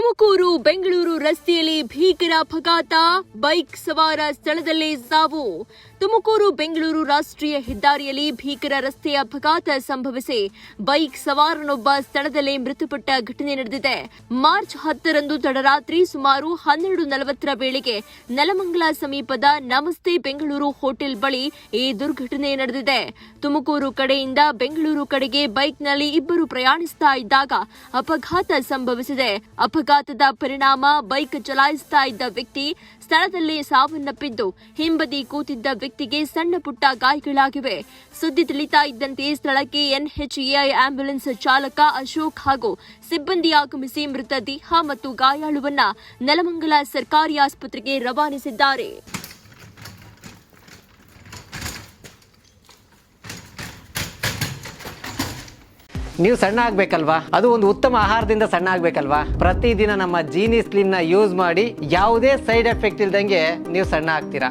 ತುಮಕೂರು ಬೆಂಗಳೂರು ರಸ್ತೆಯಲ್ಲಿ ಭೀಕರ ಅಪಘಾತ, ಬೈಕ್ ಸವಾರ ಸ್ಥಳದಲ್ಲೇ ಸಾವು. ತುಮಕೂರು ಬೆಂಗಳೂರು ರಾಷ್ಟ್ರೀಯ ಹೆದ್ದಾರಿಯಲ್ಲಿ ಭೀಕರ ರಸ್ತೆ ಅಪಘಾತ ಸಂಭವಿಸಿ ಬೈಕ್ ಸವಾರನೊಬ್ಬ ಸ್ಥಳದಲ್ಲೇ ಮೃತಪಟ್ಟ ಘಟನೆ ನಡೆದಿದೆ. ಮಾರ್ಚ್ 10ರಂದು ತಡರಾತ್ರಿ ಸುಮಾರು 12:40 ವೇಳೆಗೆ ನೆಲಮಂಗಲ ಸಮೀಪದ ನಮಸ್ತೆ ಬೆಂಗಳೂರು ಹೋಟೆಲ್ ಬಳಿ ಈ ದುರ್ಘಟನೆ ನಡೆದಿದೆ. ತುಮಕೂರು ಕಡೆಯಿಂದ ಬೆಂಗಳೂರು ಕಡೆಗೆ ಬೈಕ್ನಲ್ಲಿ ಇಬ್ಬರು ಪ್ರಯಾಣಿಸ್ತಾ ಇದ್ದಾಗ ಅಪಘಾತ ಸಂಭವಿಸಿದೆ. ಅಪಘಾತದ ಪರಿಣಾಮ ಬೈಕ್ ಚಲಾಯಿಸ್ತಾ ಇದ್ದ ವ್ಯಕ್ತಿ ಸ್ಥಳದಲ್ಲೇ ಸಾವನ್ನಪ್ಪಿದ್ದು, ಹಿಂಬದಿ ಕೂತಿದ್ದ ವ್ಯಕ್ತಿಗೆ ಸಣ್ಣ ಪುಟ್ಟ ಗಾಯಗಳಾಗಿವೆ. ಸುದ್ದಿ ತಿಳಿತಾ ಇದ್ದಂತೆ ಸ್ಥಳಕ್ಕೆ NHAI ಆಂಬ್ಯುಲೆನ್ಸ್ ಚಾಲಕ ಅಶೋಕ್ ಹಾಗೂ ಸಿಬ್ಬಂದಿ ಆಗಮಿಸಿ ಮೃತದೇಹ ಮತ್ತು ಗಾಯಾಳುವನ್ನ ನೆಲಮಂಗಲ ಸರ್ಕಾರಿ ಆಸ್ಪತ್ರೆಗೆ ರವಾನಿಸಿದ್ದಾರೆ. ನೀವು ಸಣ್ಣ ಆಗ್ಬೇಕಲ್ವಾ? ಅದು ಒಂದು ಉತ್ತಮ ಆಹಾರದಿಂದ ಸಣ್ಣ ಆಗ್ಬೇಕಲ್ವಾ? ಪ್ರತಿದಿನ ನಮ್ಮ ಜೀನಿ ಸ್ಲಿಮ್ ನ ಯೂಸ್ ಮಾಡಿ ಯಾವುದೇ ಸೈಡ್ ಎಫೆಕ್ಟ್ ಇಲ್ದಂಗೆ ನೀವು ಸಣ್ಣ ಆಗ್ತೀರಾ.